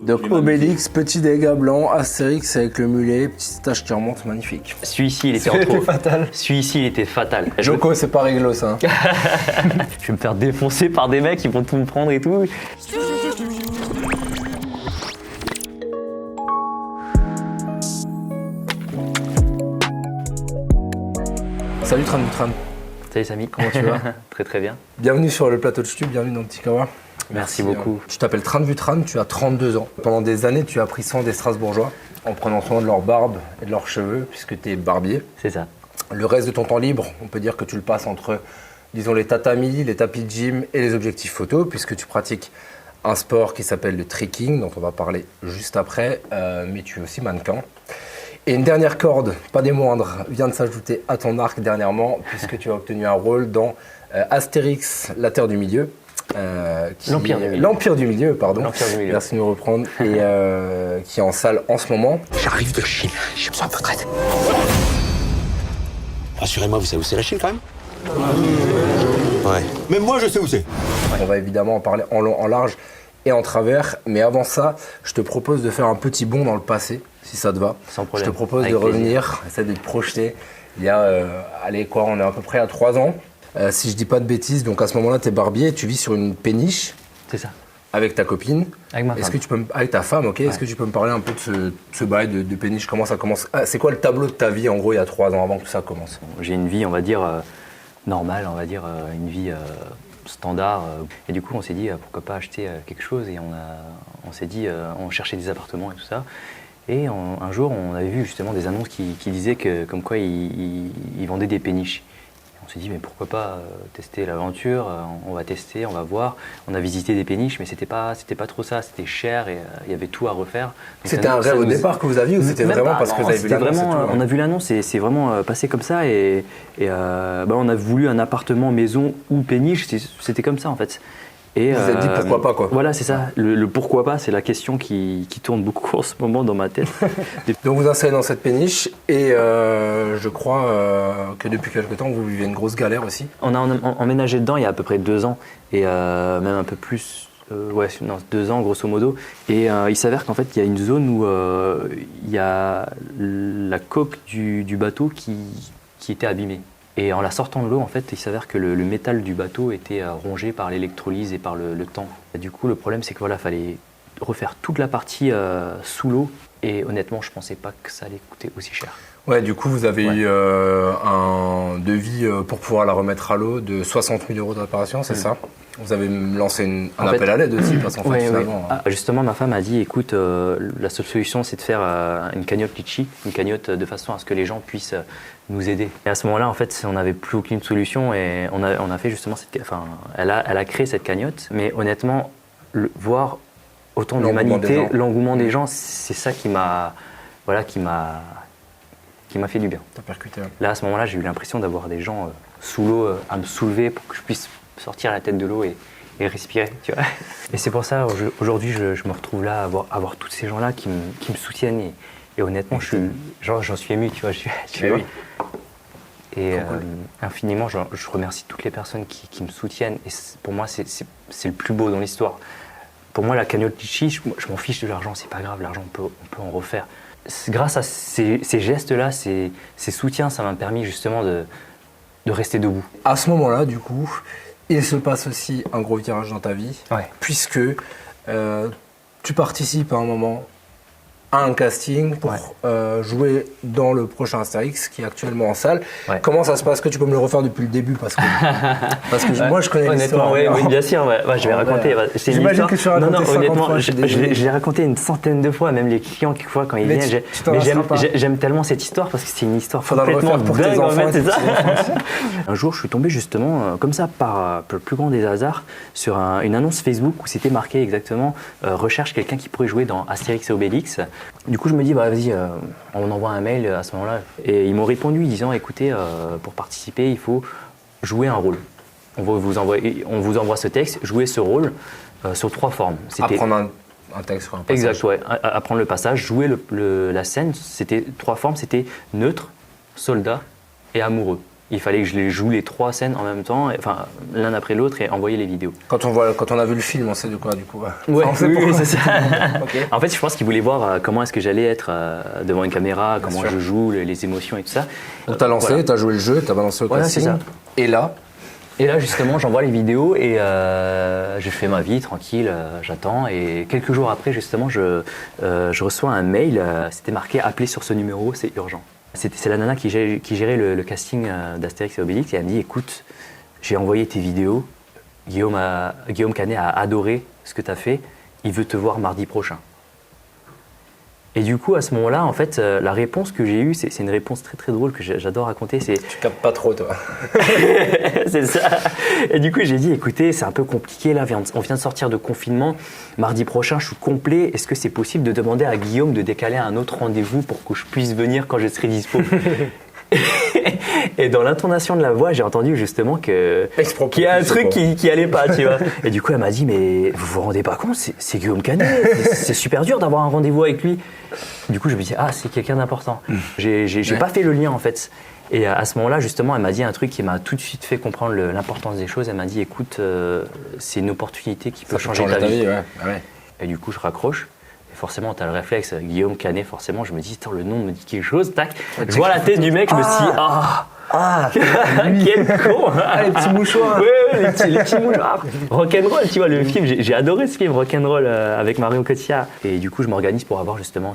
Donc Obélix, petit dégât blanc, Astérix avec le mulet, petite tache qui remonte, magnifique. Celui-ci, il était en trop. Fatal. Celui-ci, il était fatal. Joko, c'est pas réglo ça. Hein. Je vais me faire défoncer par des mecs qui vont tout me prendre et tout. Salut Tran. Salut Samy. Comment tu vas? Très très bien. Bienvenue sur le plateau de Stu, bienvenue dans Petit Kawa. Merci beaucoup. Tu t'appelles Tran Vutran, tu as 32 ans. Pendant des années, tu as pris soin des Strasbourgeois en prenant soin de leur barbe et de leurs cheveux, puisque tu es barbier. C'est ça. Le reste de ton temps libre, on peut dire que tu le passes entre, disons, les tatamis, les tapis de gym et les objectifs photo, puisque tu pratiques un sport qui s'appelle le tricking, dont on va parler juste après, mais tu es aussi mannequin. Et une dernière corde, pas des moindres, vient de s'ajouter à ton arc dernièrement, puisque tu as obtenu un rôle dans Astérix, la Terre du Milieu. L'Empire du Milieu, pardon. L'Empire du Milieu. Merci de me reprendre. Et qui est en salle en ce moment. J'arrive de Chine, j'ai besoin de votre aide. Rassurez-moi, vous savez où c'est la Chine quand même? Ouais. Même moi, je sais où c'est. On va évidemment en parler en long, en large et en travers. Mais avant ça, je te propose de faire un petit bond dans le passé, si ça te va. Sans problème. Je te propose Avec de plaisir. revenir, essayer de te projeter. Il y a, on est à peu près à 3 ans. Si je dis pas de bêtises, donc à ce moment-là, tu es barbier, tu vis sur une péniche C'est ça. avec ta copine. Avec ma Est-ce femme. que tu peux avec ta femme, ok. Est-ce que tu peux me parler un peu de ce bail de péniche? Comment ça commence? C'est quoi le tableau de ta vie en gros il y a 3 ans avant que tout ça commence? J'ai une vie, on va dire, normale, on va dire, une vie standard. Et du coup, on s'est dit, pourquoi pas acheter quelque chose. Et on s'est dit, on cherchait des appartements et tout ça. Et un jour, on avait vu justement des annonces qui disaient que, comme quoi ils vendaient des péniches. Et on s'est dit, mais pourquoi pas tester l'aventure, on va tester, on va voir. On a visité des péniches, mais c'était pas trop ça, c'était cher et il y avait tout à refaire. Donc C'était ça un nous- rêve ça au nous- départ que vous aviez ou c'était Même vraiment pas, parce que non, vous avez vu c'était l'annonce et vraiment, tout, hein? on a vu l'annonce et c'est vraiment passé comme ça et on a voulu un appartement, maison ou péniche, c'était comme ça en fait. Et Vous vous êtes dit pourquoi pas, quoi. Voilà, c'est ça. Le pourquoi pas, c'est la question qui tourne beaucoup en ce moment dans ma tête. Donc vous installez dans cette péniche et je crois que depuis quelque temps vous vivez une grosse galère aussi. On a emménagé dedans il y a à peu près 2 ans et même un peu plus. 2 ans grosso modo. Et il s'avère qu'en fait il y a une zone où il y a la coque du bateau qui était abîmée. Et en la sortant de l'eau, en fait, il s'avère que le métal du bateau était rongé par l'électrolyse et par le temps. Et du coup, le problème, c'est que voilà, fallait refaire toute la partie sous l'eau. Et honnêtement, je pensais pas que ça allait coûter aussi cher. Ouais, du coup vous avez eu un devis pour pouvoir la remettre à l'eau de 60 000 € de réparation, c'est ça? Vous avez lancé un En fait- appel à l'aide aussi parce qu'en fait Ouais, finalement... ouais. Ah, justement, ma femme a dit, écoute, la seule solution, c'est de faire une cagnotte Litchi, une cagnotte de façon à ce que les gens puissent nous aider. Et à ce moment-là, en fait, on n'avait plus aucune solution et on a fait justement elle a créé cette cagnotte. Mais honnêtement, voir autant L'engouement des d'humanité, gens. l'engouement des gens, c'est ça qui m'a fait du bien. T'as percuté. Là, à ce moment-là, j'ai eu l'impression d'avoir des gens sous l'eau à me soulever pour que je puisse sortir la tête de l'eau et respirer, tu vois. Et c'est pour ça, aujourd'hui, je me retrouve là, à voir tous ces gens-là qui me soutiennent. Et honnêtement, j'en suis ému, tu vois. Mais oui. Et infiniment, je remercie toutes les personnes qui me soutiennent. Et pour moi, c'est le plus beau dans l'histoire. Pour moi, la cagnotte Litchi, je m'en fiche de l'argent, c'est pas grave, l'argent, on peut en refaire. Grâce à ces gestes-là, ces soutiens, ça m'a permis justement de rester debout. À ce moment-là, du coup, il se passe aussi un gros virage dans ta vie, Ouais. puisque tu participes à un moment à un casting pour jouer dans le prochain Astérix qui est actuellement en salle. Ouais. Comment ça se passe? Est-ce que tu peux me le refaire depuis le début parce que moi je connais l'histoire. Honnêtement, oui, bien sûr, je vais raconter. C'est une J'imagine histoire- que tu as raconté 50 honnêtement, fois, je c'est désolé. l'ai raconté une centaine de fois, même les clients, quelquefois, quand ils Mais viennent. tu t'en lasseras pas. J'aime tellement cette histoire parce que c'est une histoire Faudra le complètement refaire pour tes dingue, en enfants fait, et c'est tes ça. petits-enfants. Un jour, je suis tombé justement, comme ça, par le plus grand des hasards, sur une annonce Facebook où c'était marqué exactement recherche quelqu'un qui pourrait jouer dans Astérix et Obélix. Du coup, je me dis, vas-y, on envoie un mail à ce moment-là. Et ils m'ont répondu disant, écoutez, pour participer, il faut jouer un rôle. On vous envoie ce texte, jouer ce rôle sur 3 formes. Apprendre un texte sur un passage. Exact, ouais. Apprendre le passage, jouer la scène. C'était 3 formes, c'était neutre, soldat et amoureux. Il fallait que je les joue les 3 scènes en même temps, enfin l'un après l'autre et envoyer les vidéos. Quand on a vu le film, on sait de quoi du coup. Ouais, Enfin, on sait oui, pourquoi. c'est ça. Ok. En fait, je pense qu'ils voulaient voir comment est-ce que j'allais être devant une caméra, comment sûr. je joue, les émotions et tout ça. Donc t'as lancé, Voilà. t'as joué le jeu, t'as balancé le Voilà, casting. c'est ça. Et là, Et là, justement, j'envoie les vidéos et je fais ma vie tranquille, j'attends. Et quelques jours après, justement, je reçois un mail. C'était marqué « Appelez sur ce numéro, c'est urgent ». C'est la nana qui gérait le casting d'Astérix et Obélix. Et elle me dit « Écoute, j'ai envoyé tes vidéos. Guillaume Canet a adoré ce que tu as fait. Il veut te voir mardi prochain. » Et du coup, à ce moment-là, en fait, la réponse que j'ai eue, c'est une réponse très très drôle que j'adore raconter. C'est tu captes pas trop toi. c'est ça. Et du coup, j'ai dit, écoutez, c'est un peu compliqué là, on vient de sortir de confinement. Mardi prochain, je suis complet. Est-ce que c'est possible de demander à Guillaume de décaler un autre rendez-vous pour que je puisse venir quand je serai dispo? Et dans l'intonation de la voix, j'ai entendu justement qu'il y a un truc qui allait pas, tu vois. Et du coup, elle m'a dit, mais vous vous rendez pas compte, c'est Guillaume Canet. C'est super dur d'avoir un rendez-vous avec lui. Du coup, je me dis, ah, c'est quelqu'un d'important. J'ai pas fait le lien, en fait. Et à ce moment-là, justement, elle m'a dit un truc qui m'a tout de suite fait comprendre l'importance des choses. Elle m'a dit, écoute, c'est une opportunité qui peut changer ta vie. Ouais. Et du coup, je raccroche. Et forcément, tu as le réflexe, Guillaume Canet, forcément, je me dis, le nom me dit quelque chose, tac. Je vois la tête du mec, je me suis dit, quel con. Les petits mouchoirs. Ouais, les petits mouchoirs. Rock'n'Roll, tu vois, le film, j'ai adoré ce film, Rock'n'Roll, avec Marion Cotillard. Et du coup, je m'organise pour avoir justement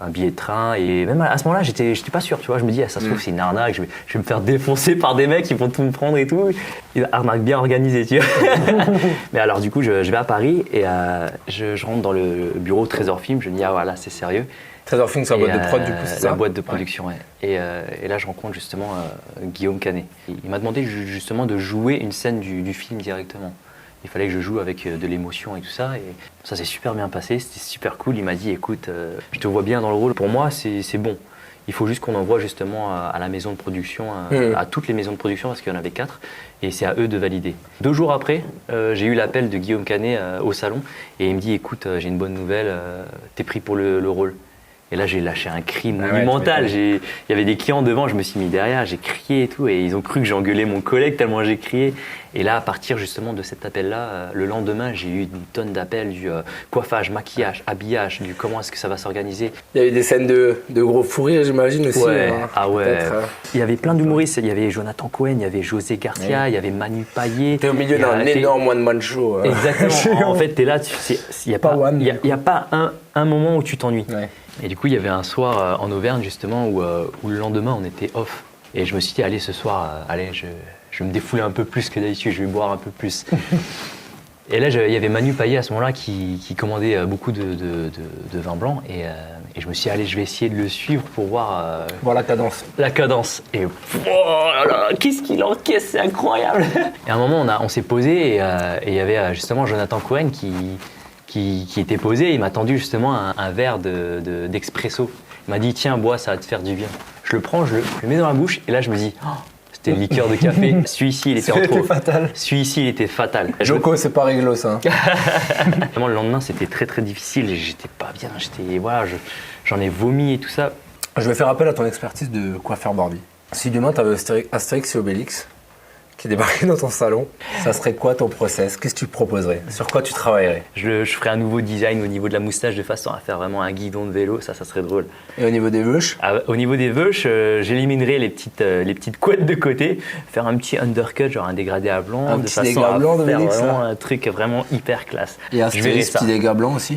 un billet de train. Et même à ce moment-là, j'étais pas sûr, tu vois. Je me dis, ça se trouve, c'est une arnaque, je vais me faire défoncer par des mecs, ils vont tout me prendre et tout. Une arnaque bien organisée, tu vois. Mais alors, du coup, je vais à Paris et je rentre dans le bureau Trésor Film. Je me dis, ah voilà, c'est sérieux. Trésor Film, c'est la boîte de prod, du coup, c'est ça? La boîte de production, ouais. Et là, je rencontre justement Guillaume Canet. Il m'a demandé justement de jouer une scène du film directement. Il fallait que je joue avec de l'émotion et tout ça. Et ça s'est super bien passé, c'était super cool. Il m'a dit, écoute, je te vois bien dans le rôle. Pour moi, c'est bon. Il faut juste qu'on envoie justement à la maison de production, à toutes les maisons de production, parce qu'il y en avait 4. Et c'est à eux de valider. 2 jours après, j'ai eu l'appel de Guillaume Canet au salon. Et il me dit, écoute, j'ai une bonne nouvelle, t'es pris pour le rôle. Et là, j'ai lâché un cri monumental. Il y avait des clients devant, je me suis mis derrière, j'ai crié et tout. Et ils ont cru que j'engueulais mon collègue tellement j'ai crié. Et là, à partir justement de cet appel-là, le lendemain, j'ai eu une tonne d'appels du coiffage, maquillage, habillage, du comment est-ce que ça va s'organiser. Il y avait des scènes de gros fou rire, j'imagine aussi. Ouais, hein, ah ouais. Il y avait plein d'humoristes. Il y avait Jonathan Cohen, il y avait José Garcia, il y avait Manu Payet. T'es au milieu d'un énorme one-man show. Exactement. En fait, t'es là, il n'y a pas un moment où tu t'ennuies. Ouais. Et du coup, il y avait un soir en Auvergne, justement, où le lendemain, on était off. Et je me suis dit, allez, ce soir, je vais me défouler un peu plus que d'habitude, je vais boire un peu plus. Et là, il y avait Manu Payet à ce moment-là qui commandait beaucoup de vin blanc. Et je me suis dit, allez, je vais essayer de le suivre pour voir Voir la cadence. la cadence. Et oh là là, qu'est-ce qu'il encaisse, c'est incroyable. Et à un moment, on s'est posé et il y avait justement Jonathan Cohen qui était posé. Il m'a tendu justement un verre d'expresso. Il m'a dit, tiens, bois, ça va te faire du bien. Je le prends, je le mets dans la bouche et là, je me dis, c'était une liqueur de café. Celui-ci, il était en trop. Fatal. Celui-ci, il était fatal. Joko, c'est pas réglo ça. Vraiment, le lendemain, c'était très très difficile. J'étais pas bien. J'en ai vomi et tout ça. Je vais faire appel à ton expertise de coiffeur Barbie. Si demain tu avais Astérix et Obélix qui débarquaient dans ton salon, ça serait quoi ton process? Qu'est-ce que tu proposerais? Sur quoi tu travaillerais? Je ferais un nouveau design au niveau de la moustache de façon à faire vraiment un guidon de vélo. Ça serait drôle. Et au niveau des veuches? Au niveau des veuches, j'éliminerais les petites couettes de côté, faire un petit undercut, genre un dégradé à blanc, Un de petit façon dégât à blanc faire d'Obélix, vraiment là. un truc vraiment hyper classe. Et Je verrais Astérix, ça. petit dégât blanc aussi?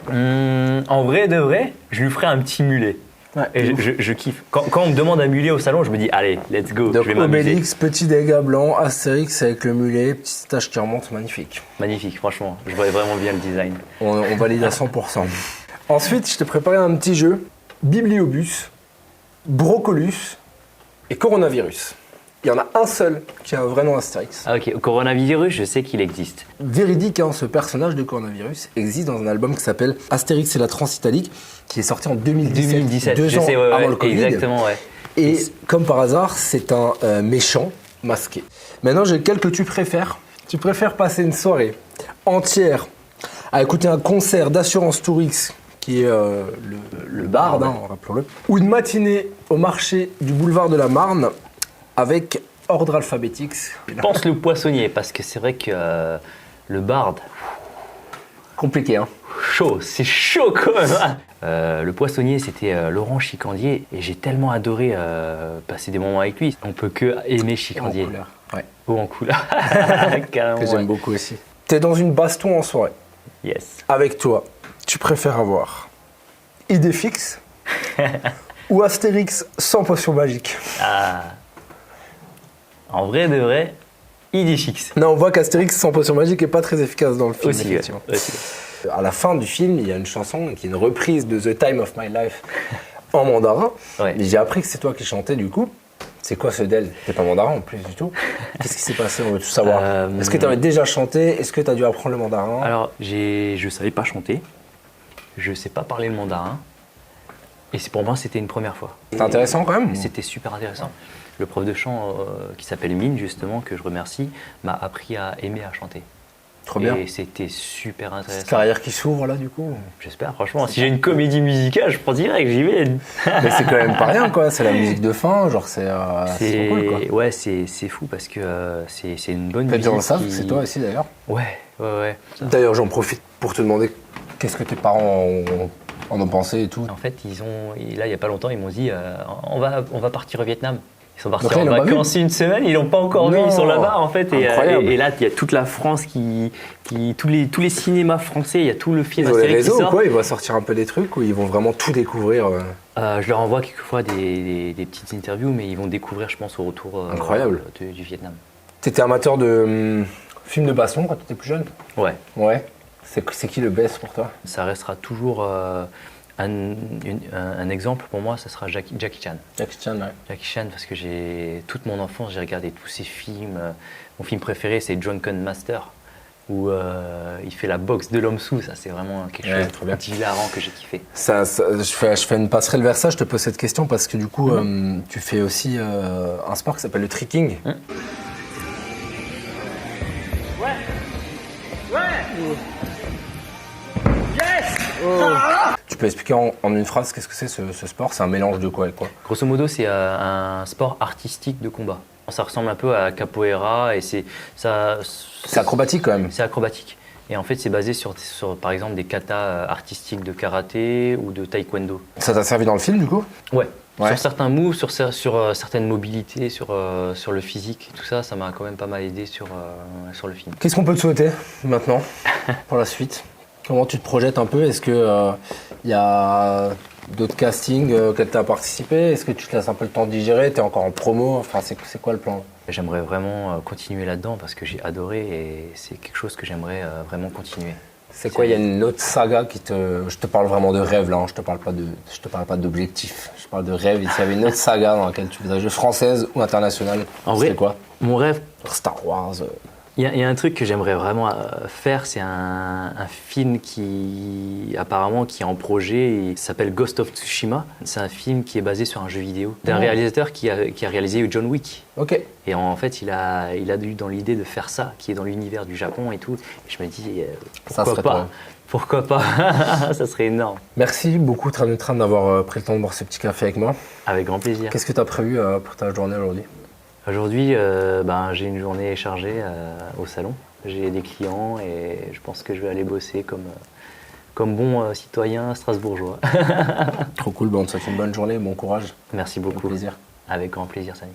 En vrai de vrai, je lui ferais un petit mulet. Ouais, Et je kiffe. Quand on me demande un mulet au salon, je me dis, allez, let's go, donc je vais m'amuser. Obélix, petit dégât blanc, Astérix avec le mulet, petite tache qui remonte, magnifique. Magnifique, franchement. Je voyais vraiment bien le design. On valide à 100%. Ensuite, je t'ai préparé un petit jeu, Bibliobus, Brocolus et Coronavirus. Il y en a un seul qui a un vrai nom Astérix. Ah ok, coronavirus, je sais qu'il existe. Véridique, hein, ce personnage de Coronavirus existe dans un album qui s'appelle Astérix et la Transitalique, qui est sorti en 2017, 2 je ans sais, ouais, avant le Covid. exactement, ouais. Et comme par hasard, c'est un méchant masqué. Maintenant, j'ai lequel que tu préfères. Tu préfères passer une soirée entière à écouter un concert d'Assurance Tourix, qui est le Bard, hein, rappelons-le, ou une matinée au marché du boulevard de la Marne avec ordre alphabétique. Je pense le poissonnier, parce que c'est vrai que le barde, Compliqué, hein. chaud, c'est chaud quand même. Le poissonnier, c'était Laurent Chicandier, et j'ai tellement adoré passer des moments avec lui. On peut que aimer Chicandier. En couleur. Ouais. Ou en couleur. Carrément, Que j'aime ouais. beaucoup aussi. T'es dans une baston en soirée. Yes. Avec toi, tu préfères avoir idée fixe ou Astérix sans potion magique? Ah. En vrai de vrai, idée fixe. Non, on voit qu'Astérix sans potion magique est pas très efficace dans le film, Aussi, ouais. effectivement. Aussi. À la fin du film, il y a une chanson qui est une reprise de The Time of My Life en mandarin. Ouais. Mais j'ai appris que c'est toi qui chantais du coup. C'est quoi ce Del? T'es pas mandarin en plus du tout. Qu'est-ce qui s'est passé? On veut tout savoir. Est-ce que tu avais déjà chanté? Est-ce que tu as dû apprendre le mandarin? Alors, je savais pas chanter, je sais pas parler le mandarin, et pour moi, c'était une première fois. C'est intéressant quand même. C'était super intéressant. Le prof de chant, qui s'appelle Mine, justement, que je remercie, m'a appris à aimer à chanter. Trop bien. Et c'était super Cette intéressant. carrière qui s'ouvre là du coup. J'espère, franchement. Si j'ai une comédie musicale, je prends direct, j'y vais. Mais c'est quand même pas rien quoi. C'est la musique de fin, genre c'est trop cool quoi. Ouais, c'est fou parce que c'est une bonne Peut-être musique. gens le savent, qui- c'est toi aussi d'ailleurs. Ouais, ouais, ouais. D'ailleurs, j'en profite pour te demander qu'est-ce que tes parents en ont pensé et tout. En fait, là, il n'y a pas longtemps, ils m'ont dit on va partir au Vietnam. Ils sont partis Donc là, en ils l'ont pas vacances une semaine, ils l'ont pas encore vu, Non. ils sont là-bas en fait. Incroyable. Et là, il y a toute la France tous les cinémas français, il y a tout le film Ils ont les Astérix qui réseaux ou sort. quoi? Ils vont sortir un peu des trucs ou ils vont vraiment tout découvrir Je leur envoie quelquefois des petites interviews, mais ils vont découvrir, je pense, au retour Incroyable. Du Vietnam. T'étais amateur de films de baston quand t'étais plus jeune? Ouais, Ouais. C'est qui le best pour toi? ça restera toujours un exemple pour moi, ça sera Jackie Chan. Jackie Chan, ouais. Jackie Chan, parce que toute mon enfance, j'ai regardé tous ses films. Mon film préféré, c'est Drunken Master, où il fait la boxe de l'homme sous. Ça, c'est vraiment quelque Ouais, chose trop bien. d'hilarant que j'ai kiffé. Je fais une passerelle vers ça, je te pose cette question parce que du coup, tu fais aussi un sport qui s'appelle le tricking. Tu peux expliquer en une phrase qu'est-ce que c'est ce sport? C'est un mélange de quoi et quoi? Grosso modo, c'est un sport artistique de combat. Ça ressemble un peu à la capoeira et c'est acrobatique quand même. C'est acrobatique. Et en fait, c'est basé sur, par exemple, des katas artistiques de karaté ou de taekwondo. Ça t'a servi dans le film du coup? Ouais. Ouais. Sur certains moves, sur certaines mobilités, sur le physique, tout ça, ça m'a quand même pas mal aidé sur le film. Qu'est-ce qu'on peut te souhaiter maintenant pour la suite? Comment tu te projettes un peu? Est-ce que y a d'autres castings auxquels tu as participé? Est-ce que tu te laisses un peu le temps de digérer? Tu es encore en promo? Enfin, c'est quoi le plan? J'aimerais vraiment continuer là-dedans parce que j'ai adoré et c'est quelque chose que j'aimerais vraiment continuer. C'est quoi? Il y a une autre saga qui te... Je te parle vraiment de rêve là, hein. Je te parle pas d'objectif. Je parle de rêve. S'il y avait une autre saga dans laquelle tu faisais jouer, française ou internationale, En c'était vrai, quoi? mon rêve, Star Wars. il y a un truc que j'aimerais vraiment faire, c'est un film qui apparemment qui est en projet, il s'appelle Ghost of Tsushima. C'est un film qui est basé sur un jeu vidéo d'un réalisateur qui a réalisé John Wick. Ok. Et en fait, il a eu dans l'idée de faire ça, qui est dans l'univers du Japon et tout. Et je me dis, Ça pourquoi serait pas? toi. Pourquoi pas? Ça serait énorme. Merci beaucoup Tran d'avoir pris le temps de boire ce petit café avec moi. Avec grand plaisir. Qu'est-ce que tu as prévu pour ta journée aujourd'hui? Aujourd'hui, j'ai une journée chargée au salon. J'ai des clients et je pense que je vais aller bosser comme bon citoyen strasbourgeois. Trop cool, on te souhaite une bonne journée, bon courage. Merci Avec beaucoup. plaisir. Avec grand plaisir, Samy.